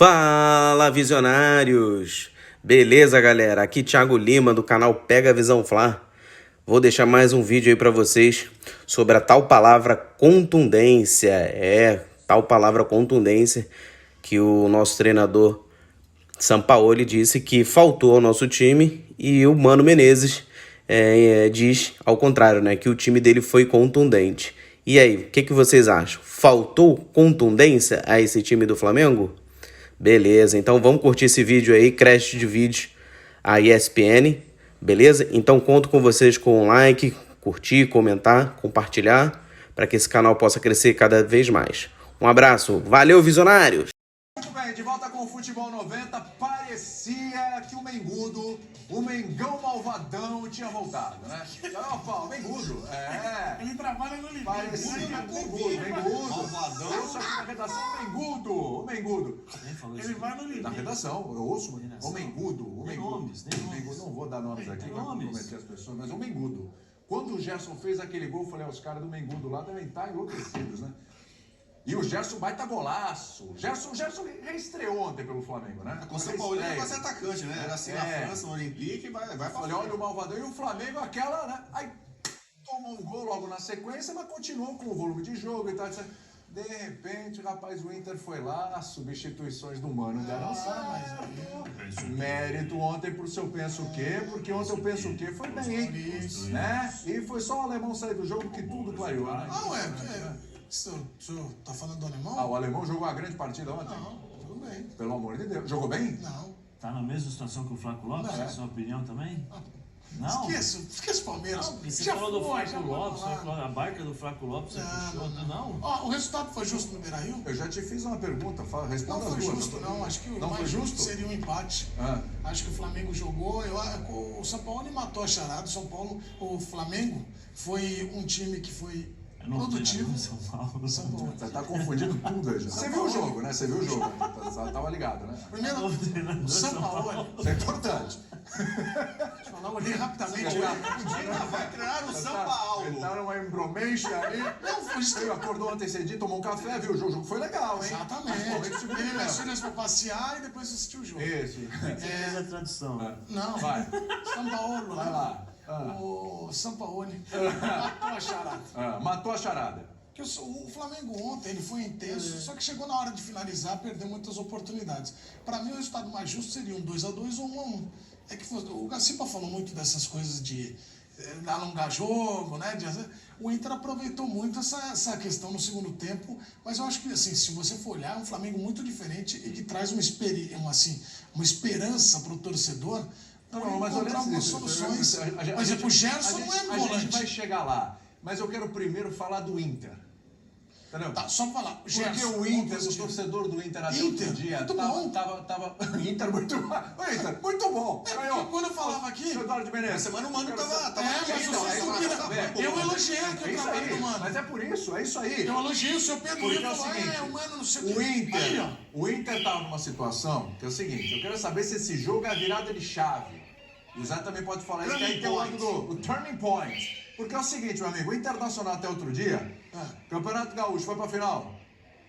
Fala, visionários! Beleza, galera? Aqui Thiago Lima do canal Pega a Visão Fla. Vou deixar mais um vídeo aí para vocês sobre a tal palavra contundência. Tal palavra contundência que o nosso treinador Sampaoli disse que faltou ao nosso time e o Mano Menezes diz ao contrário, né? Que o time dele foi contundente. E aí, o que vocês acham? Faltou contundência a esse time do Flamengo? Beleza, então vamos curtir esse vídeo aí, crédito de vídeo a ESPN, beleza? Então conto com vocês com um like, curtir, comentar, compartilhar, para que esse canal possa crescer cada vez mais. Um abraço, valeu, visionários! Muito bem, de volta com o Futebol 90, parecia que o Mengudo, o Mengão malvadão, tinha voltado, né? Opa, o Mengudo, Ele trabalha no limite. parecia Mengudo, malvadão. Eu só aqui na redação, o Mengudo. Ele vai no limite. Na redação, eu ouço, o Mengudo. Nomes. Não vou dar nomes aqui para nomes. comprometer as pessoas, mas o Mengudo. Quando o Gerson fez aquele gol, eu falei, os caras do Mengudo lá devem estar enlouquecidos, né? E o Gerson baita golaço. O Gerson reestreou ontem pelo Flamengo, né? Com o São Paulo ele vai ser atacante, né? Era assim na França, no Olympique, vai pra Falei, olha o malvadão. E o Flamengo, aquela, né? Aí tomou um gol logo na sequência, mas continuou com o volume de jogo e tal. De repente, rapaz, o Inter foi lá, as substituições do Mano deram certo. Mérito ontem pro seu penso o quê? Porque ontem o penso o quê foi bem, hein? Né? E foi só o alemão sair do jogo que tudo clareou, né? O senhor tá falando do alemão? Ah, o alemão jogou uma grande partida ontem? Não, tudo bem. Pelo amor de Deus. Jogou bem? Não. Tá na mesma situação que o Flávio Lopes, na sua opinião também? Não? Esqueça o Palmeiras. Não, você Já falou do foi, Flávio já Lopes, foi você falou a barca do Flávio Lopes, você puxou, não? Ó, o resultado foi justo no Beira-Rio? Eu já te fiz uma pergunta, Não responda as foi duas. justo, não. Acho que o Não mais foi justo justo? seria um empate. Acho que o Flamengo jogou. O São Paulo matou a charada. O Flamengo foi um time que foi produtivo. São Paulo. São Paulo. Você tá confundindo tudo aí já. Você viu o jogo, né? Você viu o jogo. Tava ligado, né? Primeiro, o São Paulo. Isso é importante. Deixa eu falar, olhei rapidamente. vai treinar o São Paulo. Ele tá numa embromencha aí. Não, foi isso. Ele acordou ontem cedinho, tomou um café, viu? O jogo foi legal, hein? Exatamente. Ele e minhas filhas pra passear e depois assistir o jogo. Isso. Você fez a tradução. Não, Vai. São Paulo. Vai lá. O São Paulo matou a charada. Matou a charada. Porque o Flamengo ontem ele foi intenso, só que chegou na hora de finalizar, perdeu muitas oportunidades. Para mim, o resultado mais justo seria um 2-2 ou 1-1. É que o Gacipa falou muito dessas coisas de alongar jogo, né? O Inter aproveitou muito essa questão no segundo tempo, mas eu acho que, assim, se você for olhar, é um Flamengo muito diferente e que traz uma esperança para o torcedor. Não, mas encontrar algumas soluções. Por exemplo, o Gerson não é volante. A gente vai chegar lá, mas eu quero primeiro falar do Inter. Entendeu? Tá, só pra falar. Porque o Inter, o torcedor do Inter até outro dia, muito bom. tava Inter muito bom. O Inter, muito bom. Porque quando eu falava aqui... Eduardo de Menezes. Essa semana o Mano tava mas vocês não queriam... Eu elogiei aqui o trabalho do Mano. Mas é por isso, é isso aí. Eu elogiei o seu Pedro Porque Lima é o falou, seguinte, o Mano não sei o quê. o Inter tá numa situação que é o seguinte, eu quero saber se esse jogo é a virada de chave. O Zé também pode falar isso, que aí tem o lado do turning point. Porque é o seguinte, meu amigo, o Internacional até outro dia, Campeonato Gaúcho, foi pra final?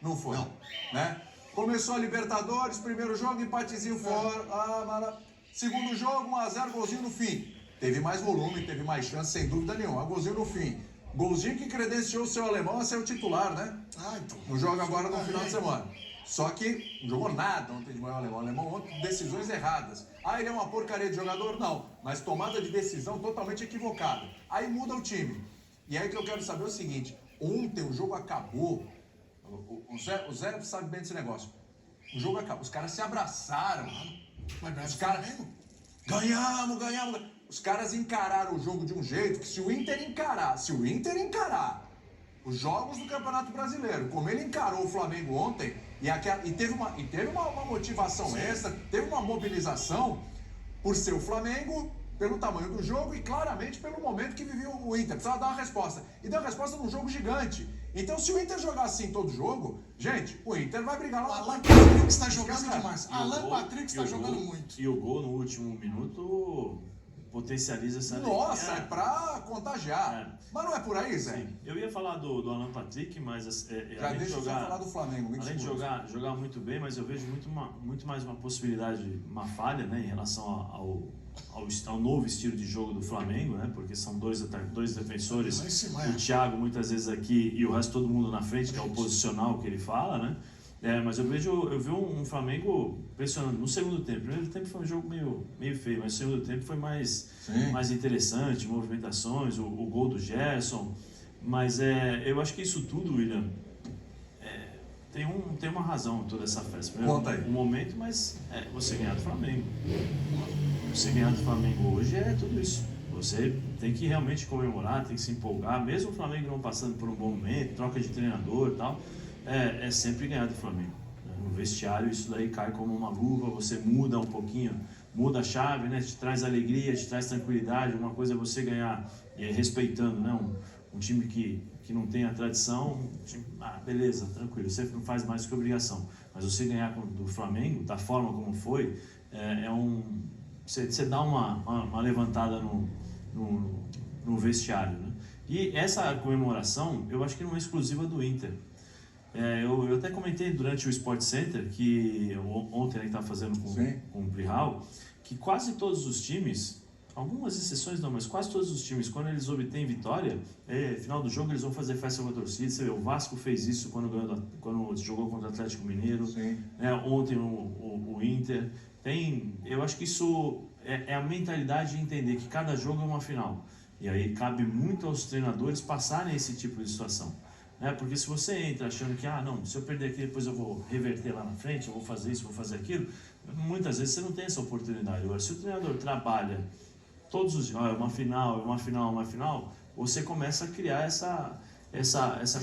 Não foi. Não. Né? Começou a Libertadores, primeiro jogo, empatezinho fora. Segundo jogo, 1-0, golzinho no fim. Teve mais volume, teve mais chance, sem dúvida nenhuma. Golzinho no fim. Golzinho que credenciou o seu alemão a ser o titular, né? Então. No jogo agora no final de semana. Só que não jogou nada ontem de manhã o alemão. O alemão ontem, decisões erradas. Ele é uma porcaria de jogador? Não. Mas tomada de decisão totalmente equivocada. Aí muda o time. E aí que eu quero saber é o seguinte. Ontem o jogo acabou. O Zé sabe bem desse negócio. O jogo acabou. Os caras se abraçaram. Os caras... Ganhamos. Os caras encararam o jogo de um jeito que se o Inter encarar os jogos do Campeonato Brasileiro, como ele encarou o Flamengo ontem, e teve uma motivação extra, teve uma mobilização por ser o Flamengo, pelo tamanho do jogo e claramente pelo momento que vivia o Inter. Precisava dar uma resposta. E deu uma resposta num jogo gigante. Então, se o Inter jogar assim todo jogo, gente, o Inter vai brigar lá. O Alan Patrick está jogando demais. Alan Patrick está jogando muito. E o gol no último minuto potencializa essa Nossa, alegria. é pra contagiar. Mas não é por aí, Zé? Sim. Eu ia falar do Alan Patrick, mas Já além de deixa eu jogar, só falar do Flamengo. além de jogar muito bem, mas eu vejo muito mais uma possibilidade, uma falha, né, em relação ao novo estilo de jogo do Flamengo, né, porque são dois defensores, Lá em cima, o Thiago muitas vezes aqui e o resto todo mundo na frente, que é o posicional que ele fala, né. Mas eu vi um Flamengo pressionando no segundo tempo. No primeiro tempo foi um jogo meio feio, mas no segundo tempo foi mais interessante, movimentações, o gol do Gerson. Mas eu acho que isso tudo, William, tem uma razão em toda essa festa. Primeiro, Conta aí. um momento, mas você ganhar do Flamengo. Você ganhar do Flamengo hoje é tudo isso. Você tem que realmente comemorar, tem que se empolgar, mesmo o Flamengo não passando por um bom momento, troca de treinador e tal. É sempre ganhar do Flamengo. No vestiário isso daí cai como uma luva, você muda um pouquinho, muda a chave, né? Te traz alegria, te traz tranquilidade. Uma coisa é você ganhar e respeitando, né? Um time que não tem a tradição, beleza, tranquilo, você não faz mais do que obrigação. Mas você ganhar do Flamengo, da forma como foi, você dá uma levantada no vestiário, né? E essa comemoração, eu acho que não é exclusiva do Inter. Eu até comentei durante o Sport Center, que ontem ele estava fazendo com o Plihal, que quase todos os times, algumas exceções não, mas quase todos os times, quando eles obtêm vitória, final do jogo eles vão fazer festa com a torcida. Você vê, o Vasco fez isso quando jogou contra o Atlético Mineiro, ontem o Inter. Eu acho que isso é a mentalidade de entender que cada jogo é uma final. E aí cabe muito aos treinadores passarem esse tipo de situação. Porque se você entra achando que, não, se eu perder aqui depois eu vou reverter lá na frente, eu vou fazer isso, vou fazer aquilo, muitas vezes você não tem essa oportunidade. Agora, se o treinador trabalha todos os dias, é uma final, você começa a criar essa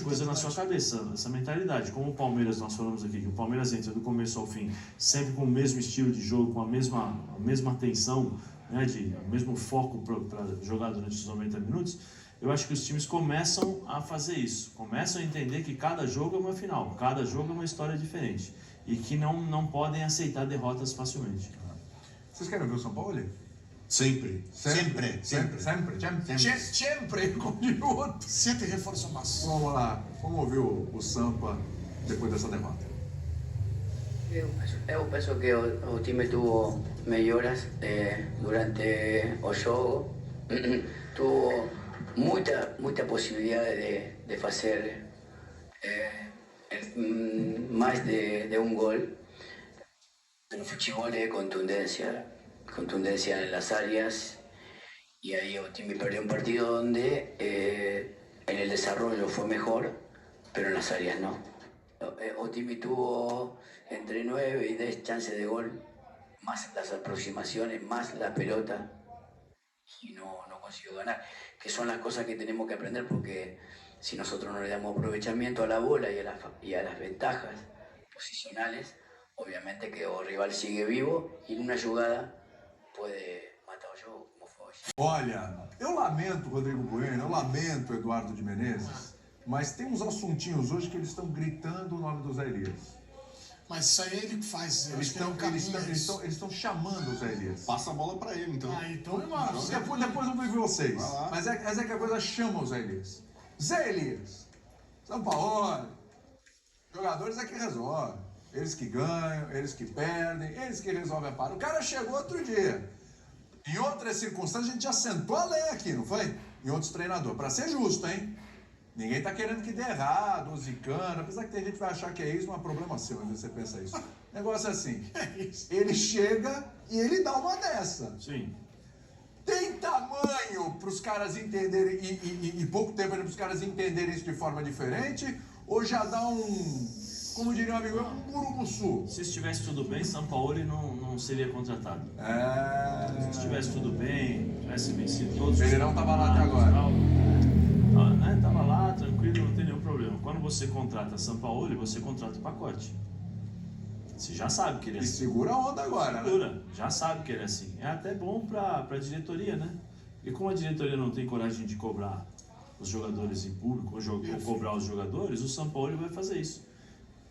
coisa na sua cabeça, essa mentalidade. Como o Palmeiras, nós falamos aqui, que o Palmeiras entra do começo ao fim, sempre com o mesmo estilo de jogo, com a mesma atenção, né, o mesmo foco para jogar durante os 90 minutos, eu acho que os times começam a fazer isso, começam a entender que cada jogo é uma final, cada jogo é uma história diferente e que não podem aceitar derrotas facilmente. Vocês querem ver o São Paulo? Sempre. Como diria o outro. Siete reforços más. Vamos lá, vamos ouvir o Sampa depois dessa derrota. Eu penso que o time tuvo melhoras durante o jogo, tuvo muita possibilidade de fazer mais de um gol. El fútbol es contundencia en las áreas, y ahí el time perdió un partido donde en el desarrollo fue mejor, pero en las áreas no. El time tuvo entre 9 y 10 chances de gol, más las aproximaciones, más la pelota, y no consiguió ganar, que son las cosas que tenemos que aprender, porque si nosotros no le damos aprovechamiento a la bola y a las ventajas posicionales, obviamente que o rival sigue vivo y en una jugada puede matar o jogo, como foi hoje. Olha, eu lamento Rodrigo Bueno, eu lamento Eduardo de Menezes, mas tem uns assuntinhos hoje que eles estão gritando o nome do Zé Elias. Mas isso aí ele que faz. Eles estão chamando o Zé Elias. Passa a bola pra ele, então. Então, Depois eu vou ver vocês. Vai lá. Mas é que a coisa chama o Zé Elias. Zé Elias, São Paulo, jogadores é que resolvem. Eles que ganham, eles que perdem, eles que resolvem a parada. O cara chegou outro dia. Em outras circunstâncias, a gente já sentou a lei aqui, não foi? Em outros treinadores. Pra ser justo, hein? Ninguém tá querendo que dê errado, ou zicando. Apesar que tem gente que vai achar que é isso, não é problema seu, mas você pensa isso. Negócio é assim. Ele chega e ele dá uma dessa. Sim. Tem tamanho para os caras entenderem, e pouco tempo para os caras entenderem isso de forma diferente? Ou já dá como diria um amigo, um burubuçu? Se estivesse tudo bem, Sampaoli não seria contratado. Se estivesse tudo bem, tivesse vencido todos os... Ele não estava lá até agora. Estava lá, tranquilo, não tem nenhum problema. Quando você contrata Sampaoli, você contrata o pacote. Você já sabe que ele é assim. E segura a onda agora, né? Já sabe que ele é assim. É até bom para a diretoria, né? E como a diretoria não tem coragem de cobrar os jogadores em público ou cobrar os jogadores, o Sampaoli vai fazer isso.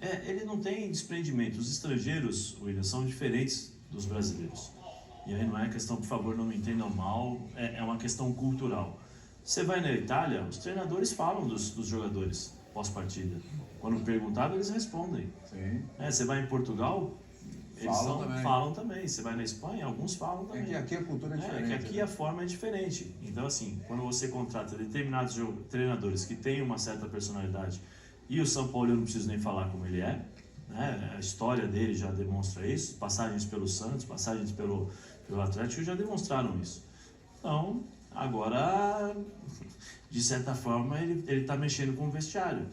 Ele não tem desprendimento. Os estrangeiros, William, são diferentes dos brasileiros. e aí não é questão, por favor, não me entendam mal, é uma questão cultural. Você vai na Itália, os treinadores falam dos jogadores pós-partida. Quando perguntado, eles respondem. Sim. Você vai em Portugal, eles Também. falam também. Você vai na Espanha, alguns falam também. É que aqui a cultura é diferente. Que aqui a forma é diferente. Então, assim, quando você contrata determinados treinadores que têm uma certa personalidade, e o São Paulo eu não preciso nem falar como ele é, né? A história dele já demonstra isso, passagens pelo Santos, passagens pelo Atlético já demonstraram isso. Então, agora, de certa forma, ele está mexendo com o vestiário.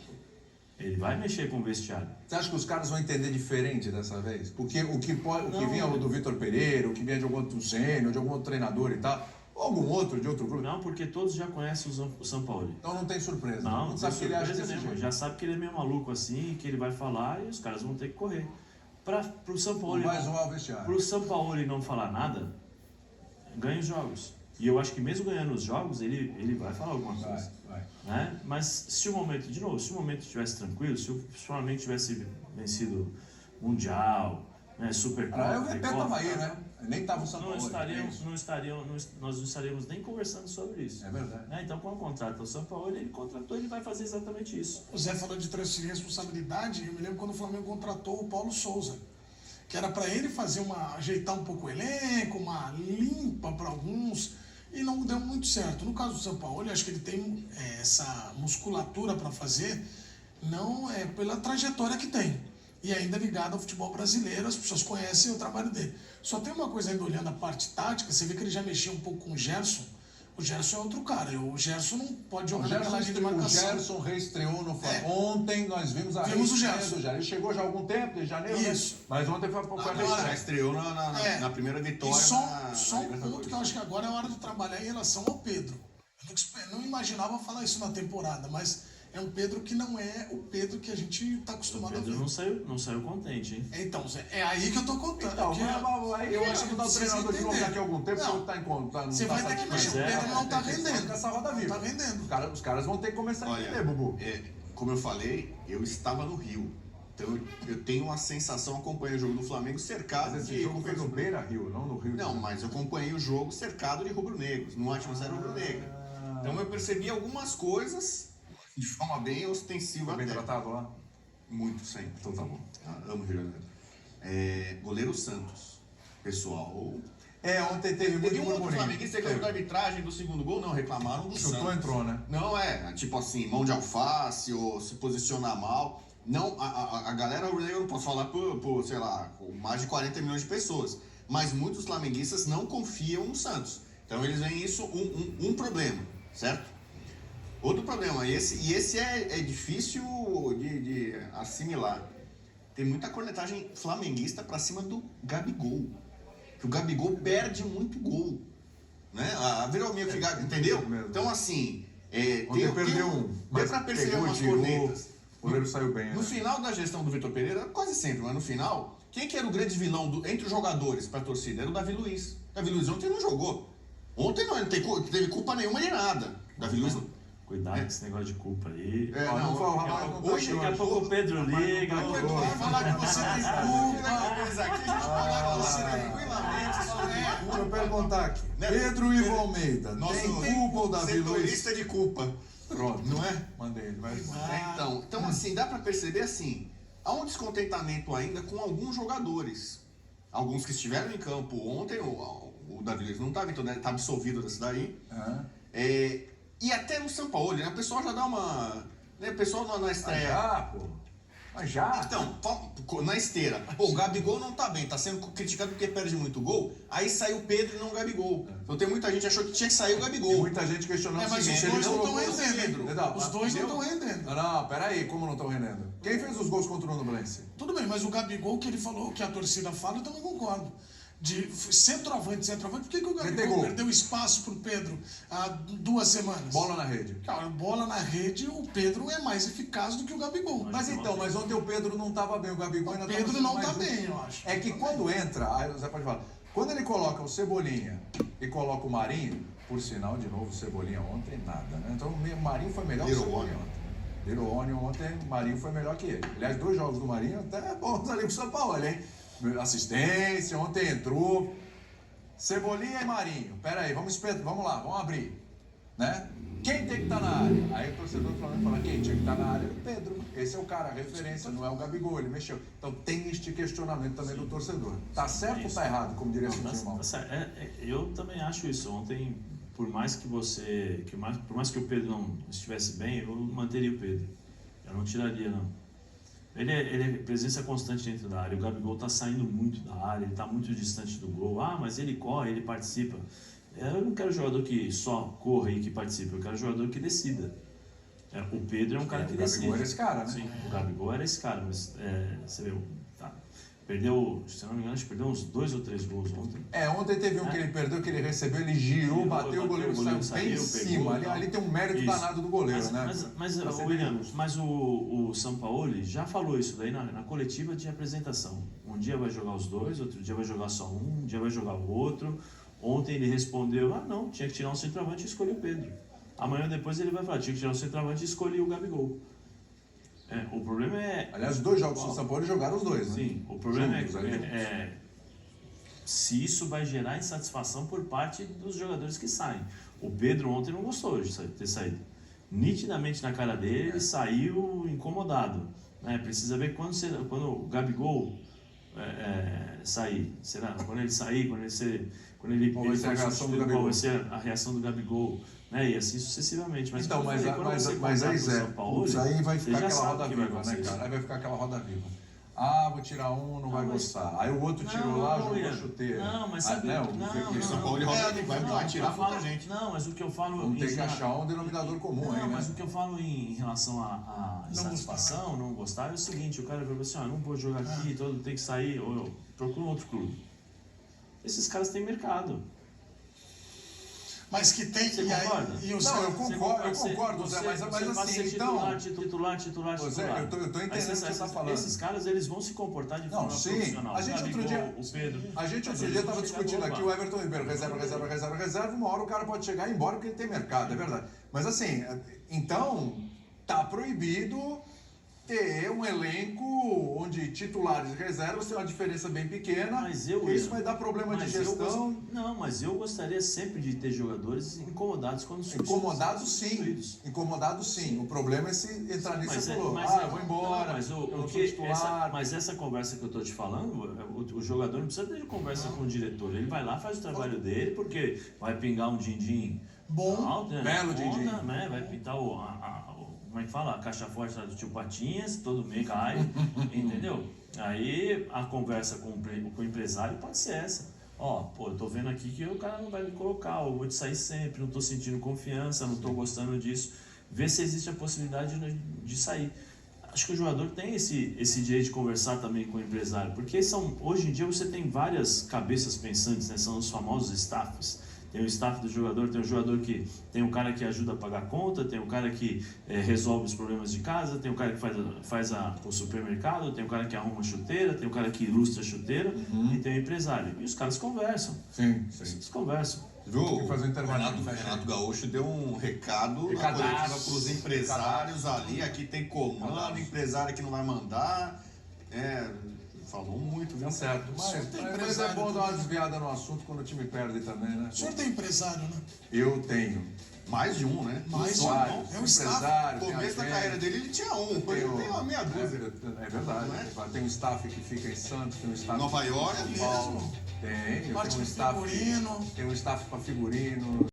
Ele vai mexer com o vestiário. Você acha que os caras vão entender diferente dessa vez? Porque o que vinha do Vitor Pereira, o que vinha de algum outro sênior, de algum outro treinador e tal, ou algum outro de outro grupo? Não, porque todos já conhecem o São Paulo. Então não tem surpresa. Não sabe tem que ele acha surpresa desse nenhuma. jeito. Já sabe que ele é meio maluco assim, que ele vai falar e os caras vão ter que correr. Pro São Paulo, Vai zoar o vestiário. pro São Paulo não falar nada, ganha os jogos. E eu acho que mesmo ganhando os jogos, ele vai falar alguma coisa. Vai. Né? Mas se o momento estivesse tranquilo, se o Flamengo tivesse vencido Mundial, né, Supercopa, Eu repetava aí, né? Nem tava o São Paulo. nós não estaríamos nem conversando sobre isso. É verdade. Né? Então, quando contrata o São Paulo, ele vai fazer exatamente isso. O Zé falou de transferir responsabilidade. Eu me lembro quando o Flamengo contratou o Paulo Souza, que era para ele ajeitar um pouco o elenco, uma limpa para alguns, e não deu muito certo. No caso do São Paulo, eu acho que ele tem essa musculatura para fazer, não é pela trajetória que tem, e ainda ligado ao futebol brasileiro, as pessoas conhecem o trabalho dele. Só tem uma coisa ainda olhando a parte tática, você vê que ele já mexeu um pouco com o Gerson. O Gerson é outro cara, o Gerson não pode jogar naquela linha de marcação. O Gerson reestreou no Flamengo. Ontem nós vimos a Vimos o reestreia Gerson. do Gerson. Ele chegou já há algum tempo, em janeiro, Isso. né? Mas ontem foi a Agora, já estreou na primeira E vitória. só um ponto que eu acho que agora é hora de trabalhar em relação ao Pedro. Eu não imaginava falar isso na temporada, mas é um Pedro que não é o Pedro que a gente está acostumado O a ver. Pedro não saiu contente, hein? Então, Zé, é aí que eu tô contando. Então, porque eu acho que mudar o treinador de novo daqui a algum tempo, Não. você tá em conta. Você vai ter que mexer. O Pedro não tá rendendo. Essa roda viva. Não tá rendendo. Os caras vão ter que começar a entender, Olha, Bubu. como eu falei, eu estava no Rio. Então eu tenho uma sensação, acompanhei o jogo do Flamengo cercado Mas esse de... jogo foi no Beira-Rio, não no Rio. Não, mas eu acompanhei o jogo cercado de rubro-negros, numa atmosfera rubro-negra. Então eu percebi algumas coisas de forma bem ostensiva. Foi bem até. tratado lá? Muito sempre. Então tá bom. Amo o Rio de Janeiro. Goleiro Santos. Pessoal. Ontem teve muito Teve um outro burburinho. flamenguista reclamou da arbitragem do segundo gol, não, reclamaram do Chutou, Santos. entrou, né? Não tipo assim, mão de alface ou se posicionar mal. Não, a galera rubro-negra, eu não posso falar por, sei lá, por mais de 40 milhões de pessoas. Mas muitos flamenguistas não confiam no Santos. Então eles veem isso um problema, certo? Outro problema, e esse é difícil de assimilar. Tem muita cornetagem flamenguista pra cima do Gabigol. Que o Gabigol perde muito gol. Né? Virou meio que entendeu? Então assim... Ontem perdeu um. Deu pra perceber pegou, umas tirou, cornetas. O goleiro saiu bem, No né? final da gestão do Vitor Pereira, quase sempre, mas no final, quem que era o grande vilão entre os jogadores pra torcida? Era o Davi Luiz. O Davi Luiz ontem não jogou. Ontem não teve culpa nenhuma de nada. Davi Luiz não. Cuidado com esse negócio de culpa aí. Não foi o Ramalho, não tá Hoje, Daqui a pouco o Pedro liga. Vai falar que você tem culpa. Mas aqui a gente fala tranquilamente. Deixa eu perguntar aqui. Né? Pedro Ivo Almeida, Nosso tem culpa ou Davi Luiz? setorista de culpa. Pronto. Não é? Mandei ele, vai. Então assim, dá pra perceber assim, há um descontentamento ainda com alguns jogadores. Alguns que estiveram em campo ontem, o Davi Luiz não estava, então está absolvido dessa daí. E até no São Paulo, né? O pessoal já dá uma... Né? O pessoal na estreia... Mas já? Então, na esteira, o Gabigol não tá bem, tá sendo criticado porque perde muito gol, aí saiu o Pedro e não o Gabigol. Então tem muita gente que achou que tinha que sair o Gabigol. E muita gente questionando o Mas os seguinte, dois ele não colocou estão rendendo. Pedro. Os dois não estão rendendo. Não, peraí, como não estão rendendo? Quem fez os gols contra o Nublense? Tudo bem, mas o Gabigol que ele falou, que a torcida fala, eu também concordo. De centroavante, por que o Gabigol perdeu espaço pro Pedro há 2 semanas? Bola na rede. Cara, bola na rede, o Pedro é mais eficaz do que o Gabigol. Mas ontem o Pedro não estava bem, o Gabigol ainda estava... O Pedro não tá bem, eu acho. É que quando entra, aí o Zé pode falar, quando ele coloca o Cebolinha e coloca o Marinho, por sinal, de novo, o Cebolinha ontem, nada, né? Então o Marinho foi melhor que o Cebolinha ontem. Virou ontem, o Marinho foi melhor que ele. Aliás, 2 jogos do Marinho até bons ali com o São Paulo, hein? Assistência, ontem entrou. Cebolinha e Marinho. Pera aí, vamos lá, vamos abrir. Né? Quem tem que estar na área? Aí o torcedor do Flamengo fala, quem tinha que estar na área? O Pedro. Esse é o cara, a referência, não é o Gabigol, ele mexeu. Então tem este questionamento também do torcedor. Tá certo ou tá errado, como diria o Simão? Eu também acho isso. Ontem, por mais que o Pedro não estivesse bem, eu manteria o Pedro. Eu não tiraria, não. Ele é presença constante dentro da área. O Gabigol está saindo muito da área, ele está muito distante do gol. Ah, mas ele corre, ele participa. Eu não quero jogador que só corra e que participe, eu quero jogador que decida. O Pedro é um cara que decide. O Gabigol era esse cara, né? Sim, o Gabigol era esse cara, mas você vê, perdeu, se não me engano, perdeu uns 2 ou 3 gols ontem. Ontem teve um que ele perdeu, que ele recebeu, ele girou, bateu, o goleiro saiu bem em cima. Ali tem um mérito danado do goleiro, né? Mas William, o Sampaoli já falou isso daí na coletiva de apresentação. Um dia vai jogar os dois, outro dia vai jogar só um dia vai jogar o outro. Ontem ele respondeu, não, tinha que tirar um centroavante e escolhi o Pedro. Amanhã depois ele vai falar, tinha que tirar um centroavante e escolhi o Gabigol. O problema é... Aliás, os 2 jogos do São Paulo jogaram os dois, né? Sim, o problema é se isso vai gerar insatisfação por parte dos jogadores que saem. O Pedro ontem não gostou de ter saído. Nitidamente na cara dele, ele saiu incomodado. Precisa ver quando o Gabigol sair. Será? Quando ele sair, quando ele qual vai ser a reação do Gabigol? Qual vai ser a reação do Gabigol? E assim sucessivamente. Mas então, mas aí, Zé, aí vai ficar aquela roda viva, né, cara? Aí vai ficar aquela roda viva. Vou tirar um, não vai gostar. Aí o outro tirou lá, jogou a chuteira. Não, mas sabe... O São Paulo vai tirar muita gente. Não, mas o que eu falo... Vamos ter que achar um denominador comum aí, né? Mas o que eu falo em relação à insatisfação, não gostar, é o seguinte, o cara vai assim, não vou jogar aqui, todo tem que sair, ou eu procuro um outro clube. Esses caras têm mercado. Mas que tem... Você concorda? Não, eu concordo, Zé, mas assim, então... Titular. Zé, eu tô entendendo o que você está falando. Esses caras, eles vão se comportar de forma profissional. A gente outro dia estava discutindo aqui o Everton Ribeiro, reserva, uma hora o cara pode chegar e ir embora porque ele tem mercado, é verdade. Mas assim, então, tá proibido ter um elenco onde titulares e reservas tem uma diferença bem pequena, isso vai dar problema de gestão. Mas eu gostaria sempre de ter jogadores incomodados quando Incomodados sim. O problema é se entrar nisso, você falou, vou embora, mas essa conversa que eu estou te falando, o jogador não precisa ter conversa com o diretor, ele vai lá, faz o trabalho dele, porque vai pingar um din-din bom, belo din-din, né? Vai pintar como é que fala? A caixa forte do tio Patinhas, todo mês cai, entendeu? Aí a conversa com o empresário pode ser essa. Eu tô vendo aqui que o cara não vai me colocar, eu vou te sair sempre, não tô sentindo confiança, não tô gostando disso. Vê se existe a possibilidade de sair. Acho que o jogador tem esse direito de conversar também com o empresário, porque hoje em dia você tem várias cabeças pensantes, né? São os famosos staffs. Tem o staff do jogador, tem o jogador que tem um cara que ajuda a pagar a conta, tem um cara que resolve os problemas de casa, tem um cara que faz o supermercado, tem um cara que arruma a chuteira, tem um cara que ilustra a chuteira e tem o empresário. E os caras conversam. Sim. Eles conversam. Viu? O Renato Gaúcho deu um recado na coletiva para os empresários ali, aqui tem comando, empresário que não vai mandar. Falou muito, viu? Certo. Mas é bom dar uma desviada no assunto quando o time perde também, né? O senhor tem empresário, né? Eu tenho. Mais de um, né? Mais de um. É um empresário. No começo da carreira dele, ele tinha um. Hoje ele tem uma meia dúzia. É verdade. Tem um staff que fica em Santos, tem um staff Nova York, em São Paulo. Tem um staff. Figurino. Tem um staff para figurino.